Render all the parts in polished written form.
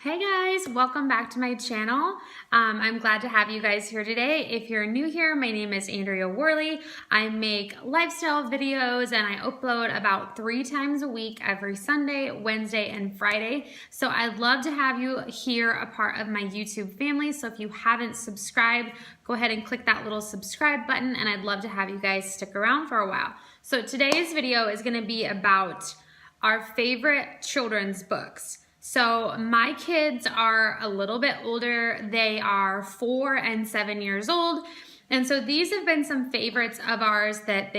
Hey guys, welcome back to my channel. I'm glad to have you guys here today. If you're new here, my name is Andrea Worley. I make lifestyle videos and I upload about 3 times a week, every Sunday, Wednesday, and Friday. So I'd love to have you here, a part of my YouTube family. So if you haven't subscribed, go ahead and click that little subscribe button, and I'd love to have you guys stick around for a while. So today's video is going to be about our favorite children's books. So my kids are a little bit older. They are 4 and 7 years old. And so these have been some favorites of ours that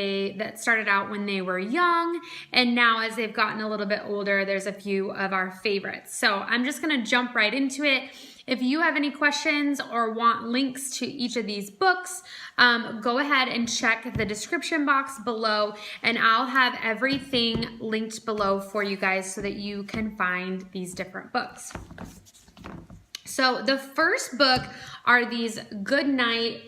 started out when they were young. And now as they've gotten a little bit older, there's a few of our favorites. So I'm just gonna jump right into it. If you have any questions or want links to each of these books, go ahead and check the description box below, and I'll have everything linked below for you guys so that you can find these different books. So the first book are these Goodnight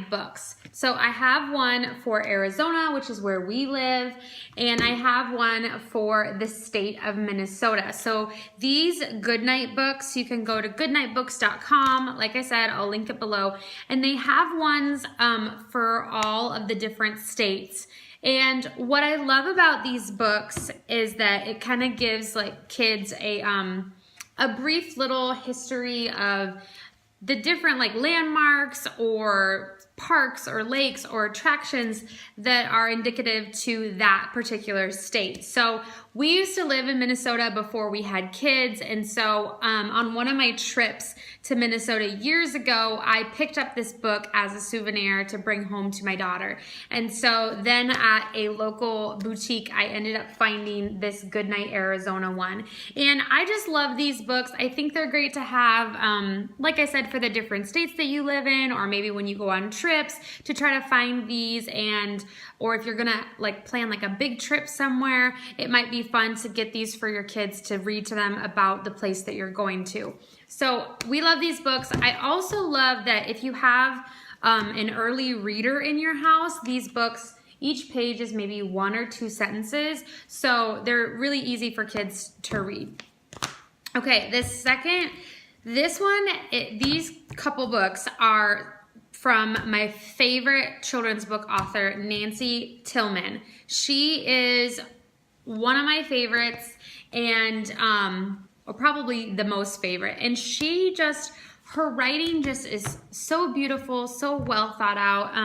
Books. So I have one for Arizona, which is where we live, and I have one for the state of Minnesota. So these Goodnight Books, you can go to goodnightbooks.com. Like I said, I'll link it below. And they have ones for all of the different states. And what I love about these books is that it kind of gives like kids a brief little history of the different like landmarks or parks or lakes or attractions that are indicative to that particular state. So we used to live in Minnesota before we had kids, and so on one of my trips to Minnesota years ago, I picked up this book as a souvenir to bring home to my daughter. And so then at a local boutique, I ended up finding this Goodnight Arizona one. And I just love these books. I think they're great to have, like I said, for the different states that you live in, or maybe when you go on trips to try to find these, or if you're gonna like plan like a big trip somewhere, it might be fun to get these for your kids to read to them about the place that you're going to. So we love these books. I also love that if you have an early reader in your house, these books, each page is maybe 1 or 2 sentences, so they're really easy for kids to read. Okay, these couple books are from my favorite children's book author, Nancy Tillman. She is one of my favorites, and or probably the most favorite. And her writing just is so beautiful, so well thought out.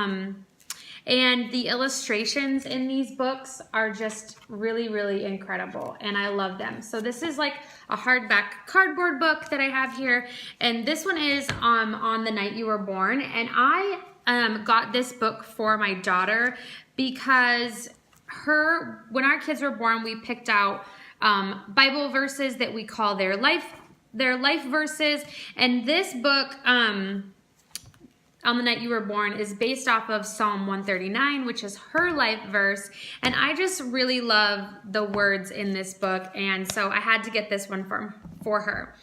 And the illustrations in these books are just really, really incredible, and I love them. So this is like a hardback cardboard book that I have here, and this one is On the Night You Were Born. And I got this book for my daughter because when our kids were born, we picked out Bible verses that we call their life verses, and this book, On the Night You Were Born, is based off of Psalm 139, which is her life verse, and I just really love the words in this book, and so I had to get this one for her.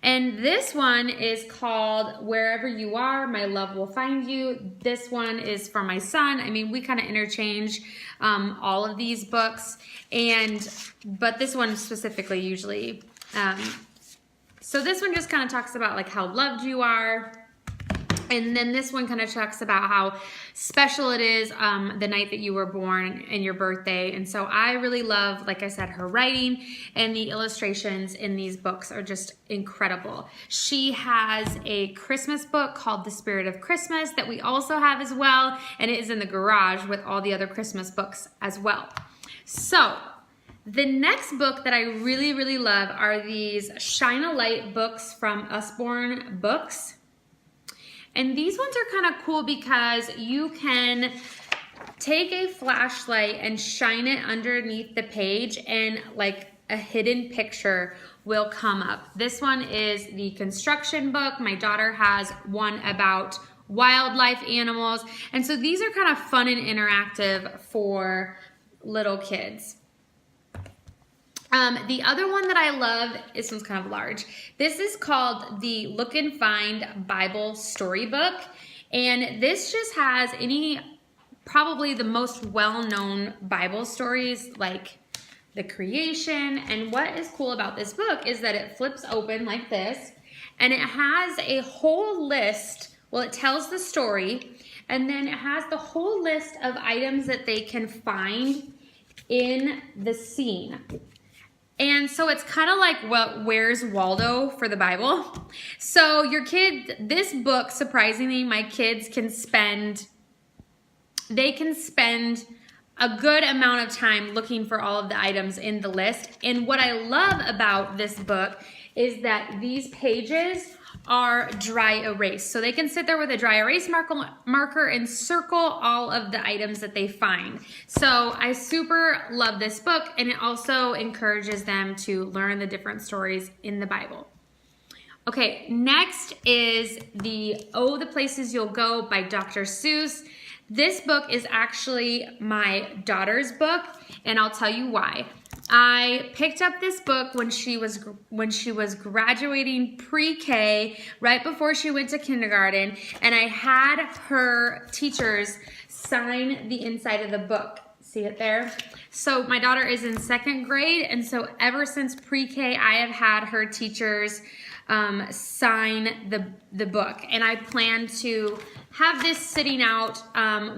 And this one is called Wherever You Are, My Love Will Find You. This one is for my son. I mean, we kind of interchange all of these books, but this one specifically usually. So this one just kind of talks about like how loved you are. And then this one kind of talks about how special it is the night that you were born and your birthday. And so I really love, like I said, her writing, and the illustrations in these books are just incredible. She has a Christmas book called The Spirit of Christmas that we also have as well, and it is in the garage with all the other Christmas books as well. So the next book that I really, really love are these Shine a Light books from Usborne Books. And these ones are kind of cool because you can take a flashlight and shine it underneath the page, and like a hidden picture will come up. This one is the construction book. My daughter has one about wildlife animals. And so these are kind of fun and interactive for little kids. The other one that I love, this one's kind of large. This is called the Look and Find Bible Storybook. And this just has probably the most well-known Bible stories, like the creation. And what is cool about this book is that it flips open like this, and it has a whole list. Well, it tells the story, and then it has the whole list of items that they can find in the scene. And so it's kind of like Where's Waldo for the Bible. So your kids, this book, surprisingly, my kids can spend a good amount of time looking for all of the items in the list. And what I love about this book is that these pages are dry erase. So they can sit there with a dry erase marker and circle all of the items that they find. So I super love this book, and it also encourages them to learn the different stories in the Bible. Okay, next is the Places You'll Go by Dr. Seuss. This book is actually my daughter's book, and I'll tell you why. I picked up this book when she was graduating pre-K, right before she went to kindergarten, and I had her teachers sign the inside of the book. See it there? So my daughter is in 2nd grade, and so ever since pre-K, I have had her teachers sign the book, and I plan to have this sitting out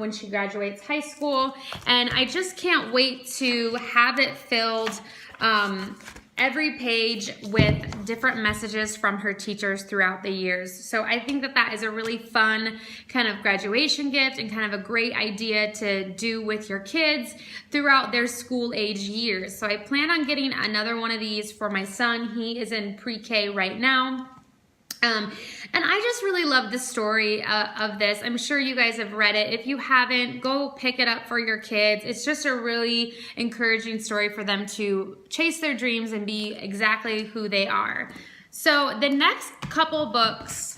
when she graduates high school, and I just can't wait to have it filled every page with different messages from her teachers throughout the years. So I think that that is a really fun kind of graduation gift and kind of a great idea to do with your kids throughout their school age years. So I plan on getting another one of these for my son. He is in pre-K right now. And I just really love the story of this. I'm sure you guys have read it. If you haven't, go pick it up for your kids. It's just a really encouraging story for them to chase their dreams and be exactly who they are. So the next couple books,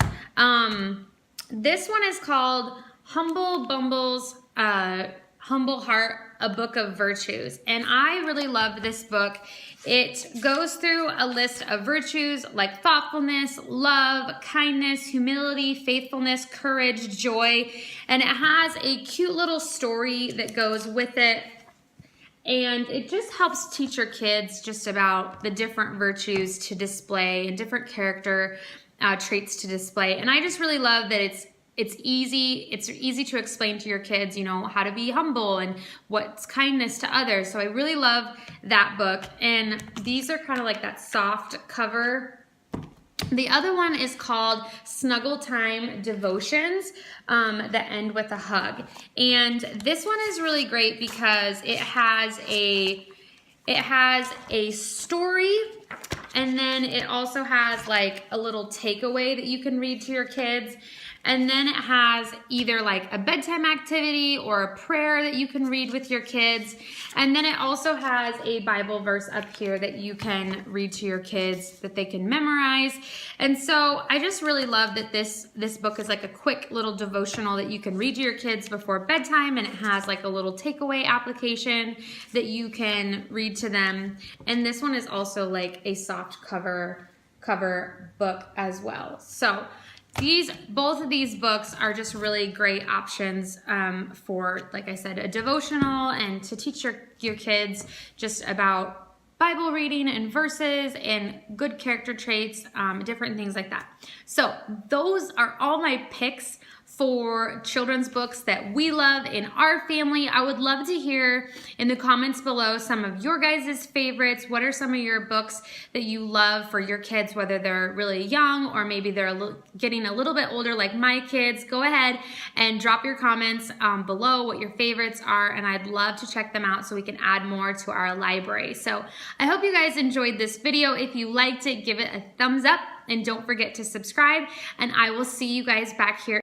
this one is called Bumbles, Humble Heart, A Book of Virtues. And I really love this book. It goes through a list of virtues like thoughtfulness, love, kindness, humility, faithfulness, courage, joy, and it has a cute little story that goes with it. And it just helps teach your kids just about the different virtues to display and different character traits to display. And I just really love that it's easy to explain to your kids, you know, how to be humble and what's kindness to others. So I really love that book. And these are kind of like that soft cover. The other one is called Snuggle Time Devotions that end with a hug. And this one is really great because it has a story, and then it also has like a little takeaway that you can read to your kids. And then it has either like a bedtime activity or a prayer that you can read with your kids. And then it also has a Bible verse up here that you can read to your kids that they can memorize. And so I just really love that this book is like a quick little devotional that you can read to your kids before bedtime, and it has like a little takeaway application that you can read to them. And this one is also like a soft cover book as well. So both of these books are just really great options for, like I said, a devotional and to teach your kids just about Bible reading and verses and good character traits, different things like that. So those are all my picks for children's books that we love in our family. I would love to hear in the comments below some of your guys' favorites. What are some of your books that you love for your kids, whether they're really young or maybe they're getting a little bit older like my kids? Go ahead and drop your comments below what your favorites are, and I'd love to check them out so we can add more to our library. So I hope you guys enjoyed this video. If you liked it, give it a thumbs up and don't forget to subscribe, and I will see you guys back here.